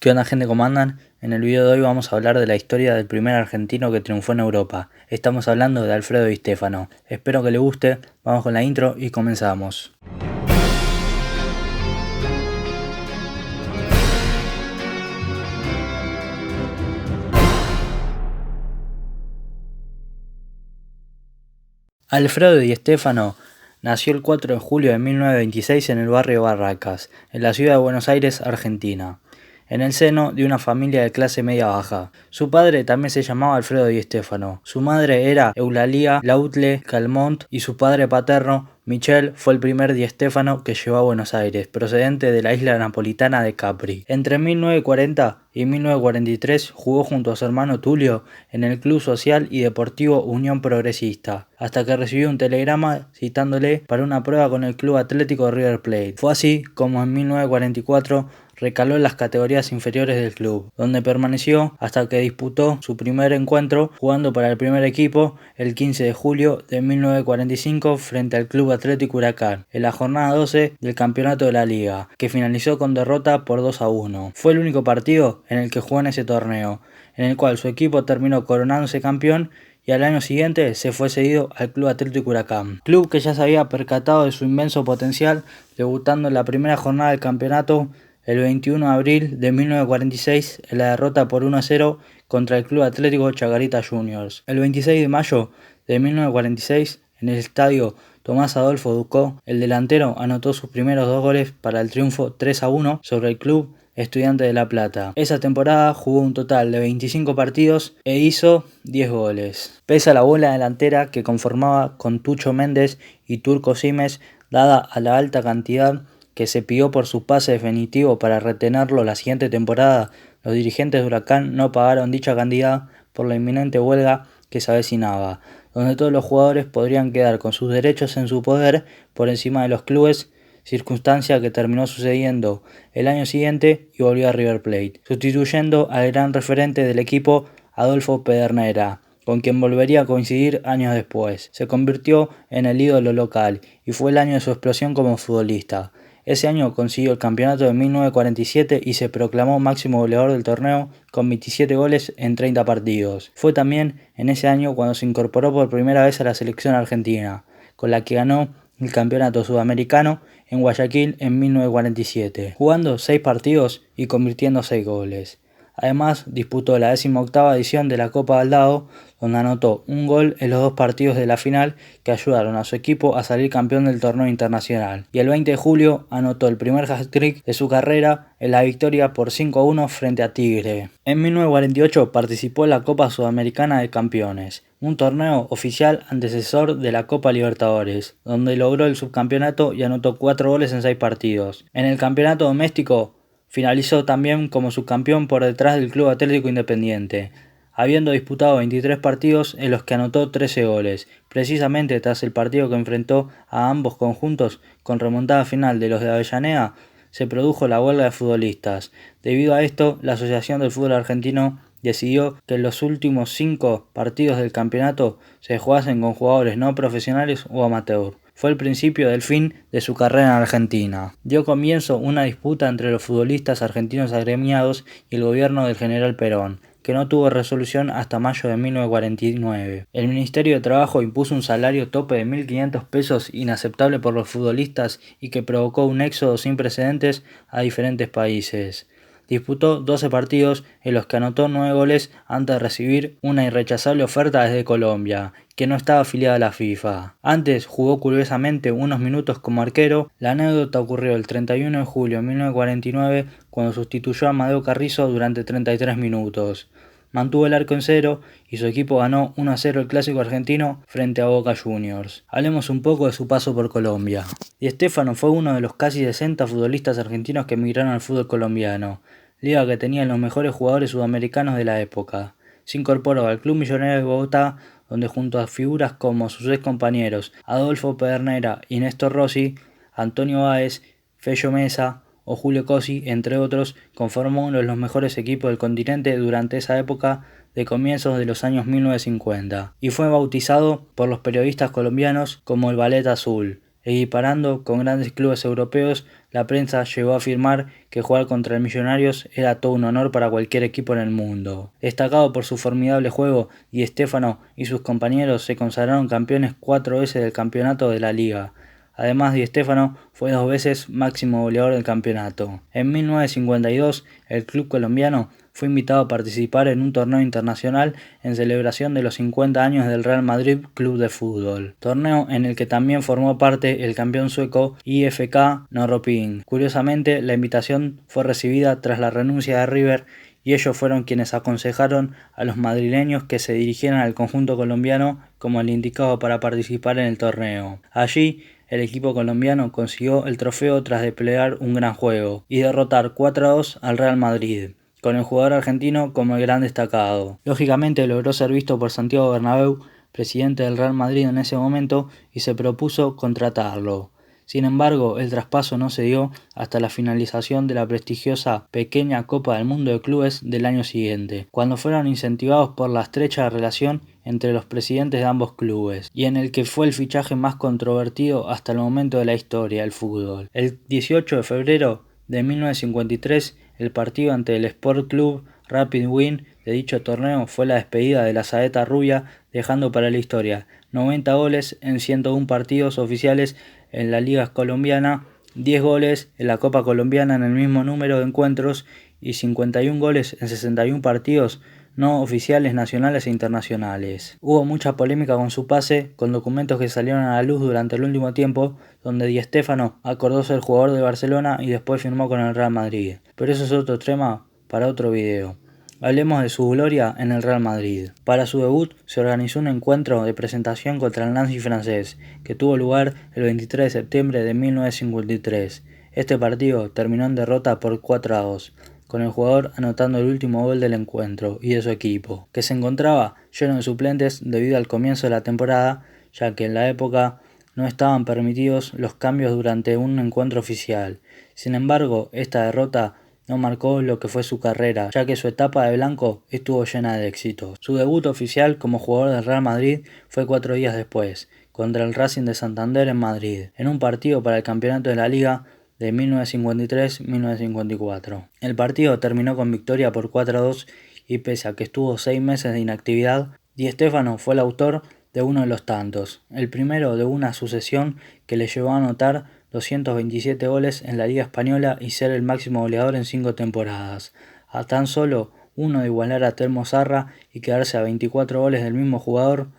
¿Qué onda, gente? ¿Cómo andan? En el video de hoy vamos a hablar de la historia del primer argentino que triunfó en Europa. Estamos hablando de Alfredo Di Stéfano. Espero que le guste, vamos con la intro y comenzamos. Alfredo Di Stéfano nació el 4 de julio de 1926 en el barrio Barracas, en la ciudad de Buenos Aires, Argentina, en el seno de una familia de clase media-baja. Su padre también se llamaba Alfredo Di Stéfano, su madre era Eulalia Lautle Calmont y su padre paterno, Michel, fue el primer Di Stéfano que llegó a Buenos Aires, procedente de la isla napolitana de Capri. Entre 1940 y 1943 jugó junto a su hermano Tulio en el Club Social y Deportivo Unión Progresista, hasta que recibió un telegrama citándole para una prueba con el Club Atlético River Plate. Fue así como en 1944 recaló en las categorías inferiores del club, donde permaneció hasta que disputó su primer encuentro jugando para el primer equipo el 15 de julio de 1945 frente al Club Atlético Huracán, en la jornada 12 del campeonato de la liga, que finalizó con derrota por 2-1. Fue el único partido en el que jugó en ese torneo, en el cual su equipo terminó coronándose campeón y al año siguiente se fue cedido al Club Atlético Huracán, club que ya se había percatado de su inmenso potencial, debutando en la primera jornada del campeonato el 21 de abril de 1946 en la derrota por 1-0 contra el Club Atlético Chacarita Juniors. El 26 de mayo de 1946, en el estadio Tomás Adolfo Ducó, el delantero anotó sus primeros 2 goles para el triunfo 3-1 sobre el Club Estudiante de La Plata. Esa temporada jugó un total de 25 partidos e hizo 10 goles. Pese a la bola delantera que conformaba con Tucho Méndez y Turco Simes, dada a la alta cantidad que se pidió por su pase definitivo para retenerlo la siguiente temporada, los dirigentes de Huracán no pagaron dicha cantidad por la inminente huelga que se avecinaba, donde todos los jugadores podrían quedar con sus derechos en su poder por encima de los clubes, circunstancia que terminó sucediendo el año siguiente y volvió a River Plate, sustituyendo al gran referente del equipo Adolfo Pedernera, con quien volvería a coincidir años después. Se convirtió en el ídolo local y fue el año de su explosión como futbolista. Ese año consiguió el campeonato de 1947 y se proclamó máximo goleador del torneo con 27 goles en 30 partidos. Fue también en ese año cuando se incorporó por primera vez a la selección argentina, con la que ganó el campeonato sudamericano en Guayaquil en 1947, jugando 6 partidos y convirtiendo 6 goles. Además, disputó la 18ª edición de la Copa Baldado, donde anotó un gol en los 2 partidos de la final que ayudaron a su equipo a salir campeón del torneo internacional. Y el 20 de julio anotó el primer hat-trick de su carrera en la victoria por 5-1 frente a Tigre. En 1948 participó en la Copa Sudamericana de Campeones, un torneo oficial antecesor de la Copa Libertadores, donde logró el subcampeonato y anotó 4 goles en 6 partidos. En el campeonato doméstico finalizó también como subcampeón por detrás del Club Atlético Independiente, habiendo disputado 23 partidos en los que anotó 13 goles, precisamente tras el partido que enfrentó a ambos conjuntos con remontada final de los de Avellaneda, se produjo la huelga de futbolistas. Debido a esto, la Asociación del Fútbol Argentino decidió que los últimos 5 partidos del campeonato se jugasen con jugadores no profesionales o amateur. Fue el principio del fin de su carrera en Argentina. Dio comienzo una disputa entre los futbolistas argentinos agremiados y el gobierno del general Perón, que no tuvo resolución hasta mayo de 1949. El Ministerio de Trabajo impuso un salario tope de 1.500 pesos inaceptable por los futbolistas y que provocó un éxodo sin precedentes a diferentes países. Disputó 12 partidos en los que anotó 9 goles antes de recibir una irrechazable oferta desde Colombia, que no estaba afiliada a la FIFA. Antes jugó curiosamente unos minutos como arquero. La anécdota ocurrió el 31 de julio de 1949 cuando sustituyó a Amadeo Carrizo durante 33 minutos. Mantuvo el arco en cero y su equipo ganó 1-0 el clásico argentino frente a Boca Juniors. Hablemos un poco de su paso por Colombia. Di Stéfano fue uno de los casi 60 futbolistas argentinos que emigraron al fútbol colombiano, liga que tenía los mejores jugadores sudamericanos de la época. Se incorporó al Club Millonario de Bogotá, donde junto a figuras como sus ex compañeros Adolfo Pedernera y Néstor Rossi, Antonio Báez, Fello Mesa o Julio Cosi, entre otros, conformó uno de los mejores equipos del continente durante esa época de comienzos de los años 1950, y fue bautizado por los periodistas colombianos como el Ballet Azul, Equiparando con grandes clubes europeos, la prensa llegó a afirmar que jugar contra el Millonarios era todo un honor para cualquier equipo en el mundo. Destacado por su formidable juego, Di Stéfano y sus compañeros se consagraron campeones 4 veces del campeonato de la liga. Además, Di Stéfano fue 2 veces máximo goleador del campeonato. En 1952, el club colombiano fue invitado a participar en un torneo internacional en celebración de los 50 años del Real Madrid Club de Fútbol, torneo en el que también formó parte el campeón sueco IFK Norrköping. Curiosamente, la invitación fue recibida tras la renuncia de River y ellos fueron quienes aconsejaron a los madrileños que se dirigieran al conjunto colombiano como el indicado para participar en el torneo. Allí, el equipo colombiano consiguió el trofeo tras desplegar un gran juego y derrotar 4-2 al Real Madrid, con el jugador argentino como el gran destacado. Lógicamente logró ser visto por Santiago Bernabéu, presidente del Real Madrid en ese momento, y se propuso contratarlo. Sin embargo, el traspaso no se dio hasta la finalización de la prestigiosa pequeña Copa del Mundo de Clubes del año siguiente, cuando fueron incentivados por la estrecha relación entre los presidentes de ambos clubes, y en el que fue el fichaje más controvertido hasta el momento de la historia del fútbol. El 18 de febrero de 1953, el partido ante el Sport Club Rapid Wien de dicho torneo fue la despedida de la Saeta Rubia, dejando para la historia 90 goles en 101 partidos oficiales en la Liga Colombiana, 10 goles en la Copa Colombiana en el mismo número de encuentros y 51 goles en 61 partidos no oficiales nacionales e internacionales. Hubo mucha polémica con su pase, con documentos que salieron a la luz durante el último tiempo, donde Di Stéfano acordó ser jugador de Barcelona y después firmó con el Real Madrid. Pero eso es otro tema para otro video. Hablemos de su gloria en el Real Madrid. Para su debut se organizó un encuentro de presentación contra el Nancy francés, que tuvo lugar el 23 de septiembre de 1953. Este partido terminó en derrota por 4-2. Con el jugador anotando el último gol del encuentro y de su equipo, que se encontraba lleno de suplentes debido al comienzo de la temporada, ya que en la época no estaban permitidos los cambios durante un encuentro oficial. Sin embargo, esta derrota no marcó lo que fue su carrera, ya que su etapa de blanco estuvo llena de éxitos. Su debut oficial como jugador del Real Madrid fue 4 días después, contra el Racing de Santander en Madrid, en un partido para el campeonato de la Liga de 1953-1954. El partido terminó con victoria por 4-2 y pese a que estuvo 6 meses de inactividad, Di Stéfano fue el autor de uno de los tantos, el primero de una sucesión que le llevó a anotar 227 goles en la Liga Española y ser el máximo goleador en 5 temporadas, a tan solo uno de igualar a Telmo Zarra y quedarse a 24 goles del mismo jugador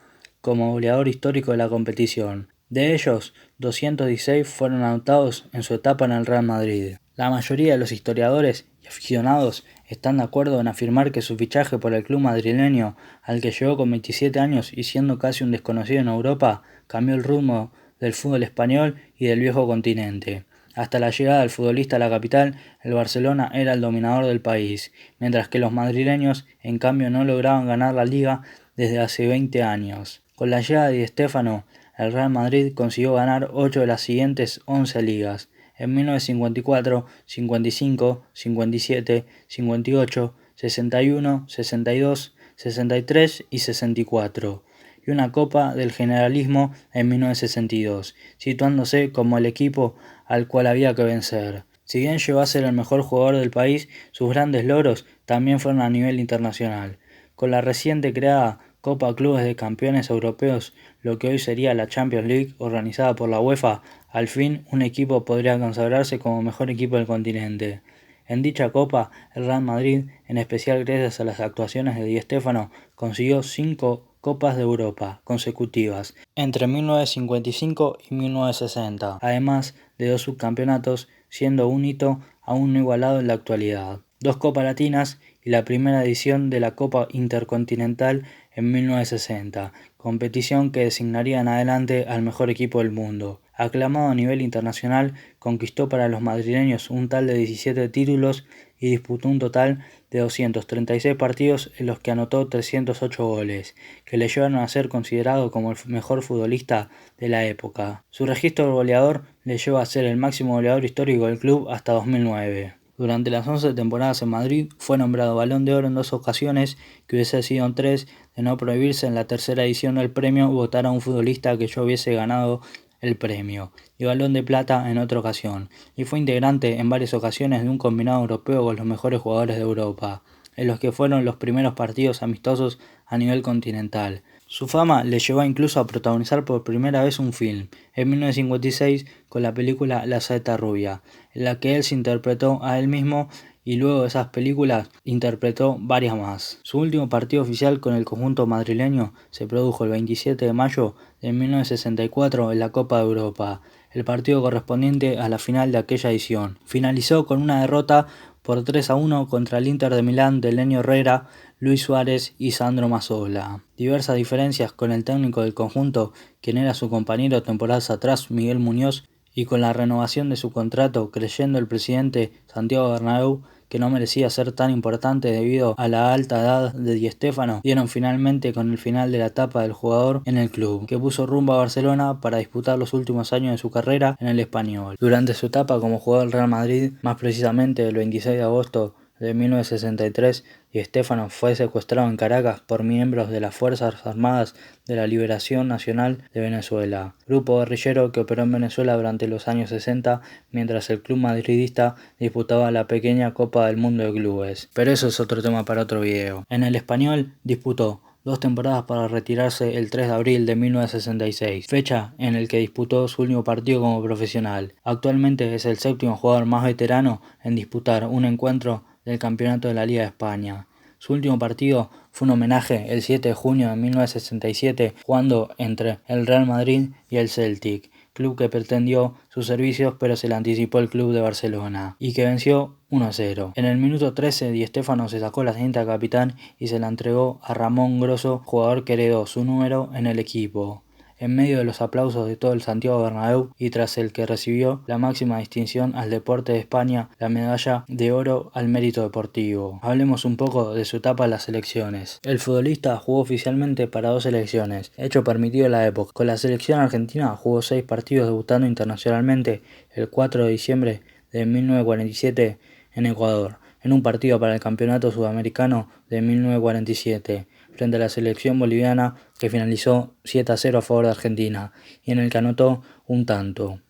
como goleador histórico de la competición. De ellos, 216 fueron anotados en su etapa en el Real Madrid. La mayoría de los historiadores y aficionados están de acuerdo en afirmar que su fichaje por el club madrileño, al que llegó con 27 años y siendo casi un desconocido en Europa, cambió el rumbo del fútbol español y del viejo continente. Hasta la llegada del futbolista a la capital, el Barcelona era el dominador del país, mientras que los madrileños, en cambio, no lograban ganar la Liga desde hace 20 años. Con la llegada de Di Stéfano, el Real Madrid consiguió ganar 8 de las siguientes 11 ligas, en 1954, 55, 57, 58, 61, 62, 63 y 64, y una Copa del Generalísimo en 1962, situándose como el equipo al cual había que vencer. Si bien llegó a ser el mejor jugador del país, sus grandes logros también fueron a nivel internacional. Con la reciente creada Copa Clubes de Campeones Europeos, lo que hoy sería la Champions League organizada por la UEFA, al fin un equipo podría consagrarse como mejor equipo del continente. En dicha copa, el Real Madrid, en especial gracias a las actuaciones de Di Stéfano, consiguió 5 Copas de Europa consecutivas entre 1955 y 1960, además de 2 subcampeonatos, siendo un hito aún no igualado en la actualidad. 2 Copas Latinas y la primera edición de la Copa Intercontinental en 1960, competición que designaría en adelante al mejor equipo del mundo. Aclamado a nivel internacional, conquistó para los madrileños un total de 17 títulos y disputó un total de 236 partidos en los que anotó 308 goles, que le llevaron a ser considerado como el mejor futbolista de la época. Su registro goleador le lleva a ser el máximo goleador histórico del club hasta 2009. Durante las 11 temporadas en Madrid fue nombrado Balón de Oro en 2 ocasiones, que hubiese sido en 3, de no prohibirse en la tercera edición del premio votar a un futbolista que ya hubiese ganado el premio, y Balón de Plata en otra ocasión, y fue integrante en varias ocasiones de un combinado europeo con los mejores jugadores de Europa, en los que fueron los primeros partidos amistosos a nivel continental. Su fama le llevó incluso a protagonizar por primera vez un film, en 1956, con la película La Saeta Rubia, en la que él se interpretó a él mismo y luego de esas películas interpretó varias más. Su último partido oficial con el conjunto madrileño se produjo el 27 de mayo de 1964 en la Copa de Europa, el partido correspondiente a la final de aquella edición. Finalizó con una derrota por 3-1 contra el Inter de Milán de Lenio Herrera, Luis Suárez y Sandro Mazzola. Diversas diferencias con el técnico del conjunto, quien era su compañero temporadas atrás, Miguel Muñoz, y con la renovación de su contrato, creyendo el presidente Santiago Bernabéu que no merecía ser tan importante debido a la alta edad de Di Stéfano, dieron finalmente con el final de la etapa del jugador en el club, que puso rumbo a Barcelona para disputar los últimos años de su carrera en el Español. Durante su etapa como jugador del Real Madrid, más precisamente el 26 de agosto de 1963, Di Stéfano fue secuestrado en Caracas por miembros de las Fuerzas Armadas de la Liberación Nacional de Venezuela, grupo guerrillero que operó en Venezuela durante los años 60 mientras el club madridista disputaba la pequeña Copa del Mundo de Clubes. Pero eso es otro tema para otro video. En el Español disputó 2 temporadas para retirarse el 3 de abril de 1966, fecha en el que disputó su último partido como profesional. Actualmente es el séptimo jugador más veterano en disputar un encuentro del Campeonato de la Liga de España. Su último partido fue un homenaje el 7 de junio de 1967, jugando entre el Real Madrid y el Celtic, club que pretendió sus servicios pero se le anticipó el club de Barcelona, y que venció 1-0. En el minuto 13 Di Stéfano se sacó la cinta de capitán y se la entregó a Ramón Grosso, jugador que heredó su número en el equipo. En medio de los aplausos de todo el Santiago Bernabéu y tras el que recibió la máxima distinción al deporte de España, la medalla de oro al mérito deportivo. Hablemos un poco de su etapa en las selecciones. El futbolista jugó oficialmente para 2 selecciones, hecho permitido en la época. Con la selección argentina jugó 6 partidos debutando internacionalmente el 4 de diciembre de 1947 en Ecuador, en un partido para el Campeonato Sudamericano de 1947. Frente a la selección boliviana que finalizó 7-0 a favor de Argentina y en el que anotó un tanto.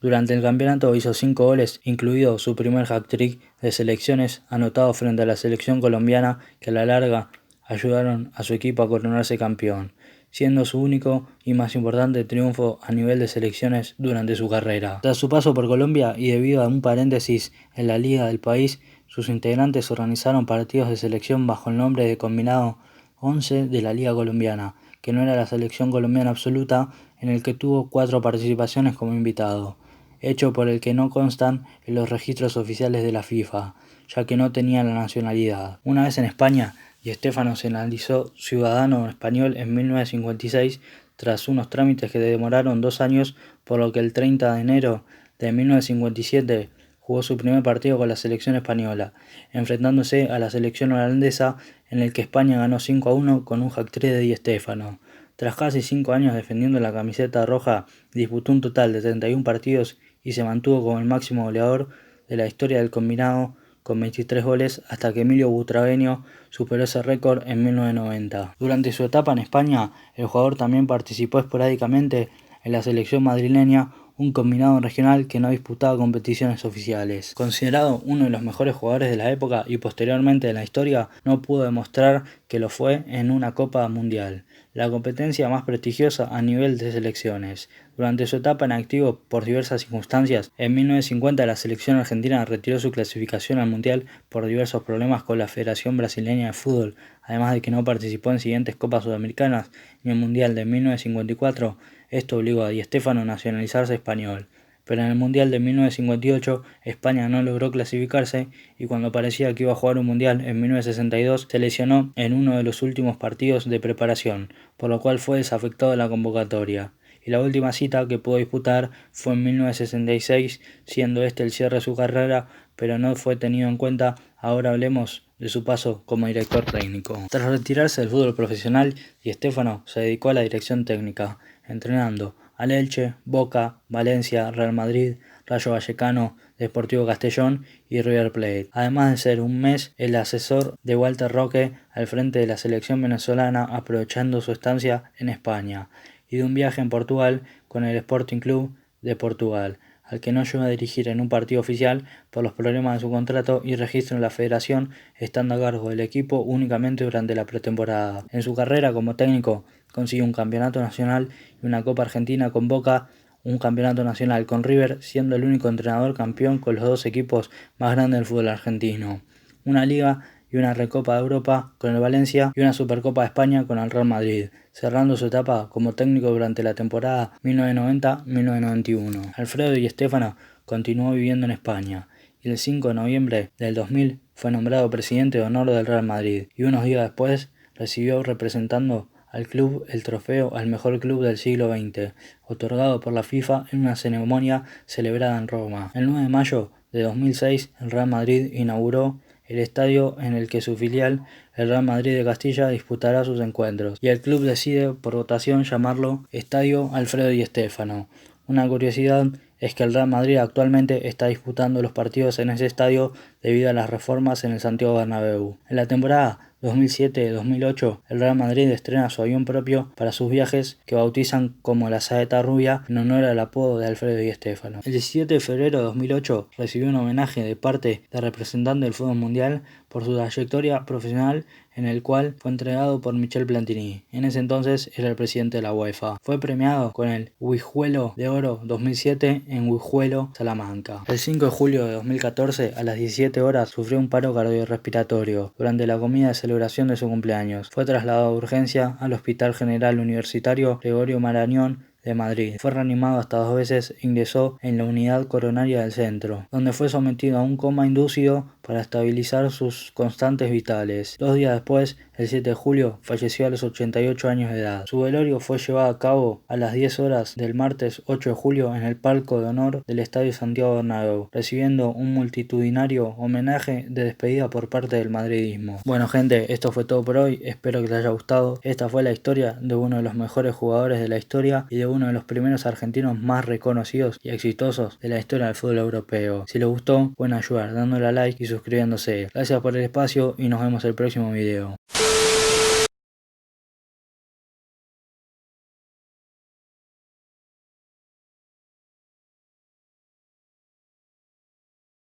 Durante el campeonato hizo 5 goles, incluido su primer hat-trick de selecciones anotado frente a la selección colombiana que a la larga ayudaron a su equipo a coronarse campeón, siendo su único y más importante triunfo a nivel de selecciones durante su carrera. Tras su paso por Colombia y debido a un paréntesis en la liga del país, sus integrantes organizaron partidos de selección bajo el nombre de Combinado 11 de la Liga Colombiana, que no era la selección colombiana absoluta, en el que tuvo 4 participaciones como invitado, hecho por el que no constan en los registros oficiales de la FIFA, ya que no tenía la nacionalidad. Una vez en España, Di Stéfano se analizó ciudadano español en 1956 tras unos trámites que demoraron 2 años, por lo que el 30 de enero de 1957 jugó su primer partido con la selección española, enfrentándose a la selección holandesa, en el que España ganó 5-1 con un hat-trick de Di Stéfano. Tras casi 5 años defendiendo la camiseta roja, disputó un total de 31 partidos y se mantuvo como el máximo goleador de la historia del combinado con 23 goles hasta que Emilio Butragueño superó ese récord en 1990. Durante su etapa en España, el jugador también participó esporádicamente en la selección madrileña, un combinado regional que no disputaba competiciones oficiales. Considerado uno de los mejores jugadores de la época y posteriormente de la historia, no pudo demostrar que lo fue en una Copa Mundial, la competencia más prestigiosa a nivel de selecciones. Durante su etapa en activo por diversas circunstancias, en 1950 la selección argentina retiró su clasificación al Mundial por diversos problemas con la Federación Brasileña de Fútbol, además de que no participó en siguientes Copas Sudamericanas ni el Mundial de 1954. Esto obligó a Di Stéfano a nacionalizarse español, pero en el Mundial de 1958 España no logró clasificarse y cuando parecía que iba a jugar un Mundial en 1962 se lesionó en uno de los últimos partidos de preparación, por lo cual fue desafectado de la convocatoria. Y la última cita que pudo disputar fue en 1966, siendo este el cierre de su carrera, pero no fue tenido en cuenta. Ahora hablemos de su paso como director técnico. Tras retirarse del fútbol profesional, Di Stéfano se dedicó a la dirección técnica, entrenando al Elche, Boca, Valencia, Real Madrid, Rayo Vallecano, Deportivo Castellón y River Plate, además de ser un mes el asesor de Walter Roque al frente de la selección venezolana, aprovechando su estancia en España, y de un viaje en Portugal con el Sporting Club de Portugal, al que no llegó a dirigir en un partido oficial por los problemas de su contrato y registro en la federación, estando a cargo del equipo únicamente durante la pretemporada. En su carrera como técnico consiguió un campeonato nacional y una Copa Argentina con Boca, un campeonato nacional con River, siendo el único entrenador campeón con los dos equipos más grandes del fútbol argentino, una Liga y una Recopa de Europa con el Valencia y una Supercopa de España con el Real Madrid, cerrando su etapa como técnico durante la temporada 1990-1991. Alfredo Di Stéfano continuó viviendo en España y el 5 de noviembre del 2000 fue nombrado presidente de honor del Real Madrid y unos días después recibió representando al club el trofeo al mejor club del siglo XX, otorgado por la FIFA en una ceremonia celebrada en Roma. El 9 de mayo de 2006 el Real Madrid inauguró el estadio en el que su filial, el Real Madrid de Castilla, disputará sus encuentros, y el club decide por votación llamarlo Estadio Alfredo Di Stéfano. Una curiosidad es que el Real Madrid actualmente está disputando los partidos en ese estadio debido a las reformas en el Santiago Bernabéu. En la temporada 2007-2008, el Real Madrid estrena su avión propio para sus viajes, que bautizan como la Saeta Rubia en honor al apodo de Alfredo Di Stéfano. El 17 de febrero de 2008 recibió un homenaje de parte del representante del fútbol mundial por su trayectoria profesional, en el cual fue entregado por Michel Platini. En ese entonces era el presidente de la UEFA. Fue premiado con el Guijuelo de Oro 2007 en Guijuelo, Salamanca. El 5 de julio de 2014, a las 17 horas, sufrió un paro cardiorrespiratorio durante la comida de celebración de su cumpleaños. Fue trasladado de urgencia al Hospital General Universitario Gregorio Marañón de Madrid. Fue reanimado hasta 2 veces e ingresó en la unidad coronaria del centro, donde fue sometido a un coma inducido para estabilizar sus constantes vitales. 2 días después, el 7 de julio, falleció a los 88 años de edad. Su velorio fue llevado a cabo a las 10 horas del martes 8 de julio en el palco de honor del Estadio Santiago Bernabéu, recibiendo un multitudinario homenaje de despedida por parte del madridismo. Bueno gente, esto fue todo por hoy, espero que les haya gustado. Esta fue la historia de uno de los mejores jugadores de la historia y de uno de los primeros argentinos más reconocidos y exitosos de la historia del fútbol europeo. Si les gustó, pueden ayudar dándole a like y suscribiéndose. Gracias por el espacio y nos vemos en el próximo video.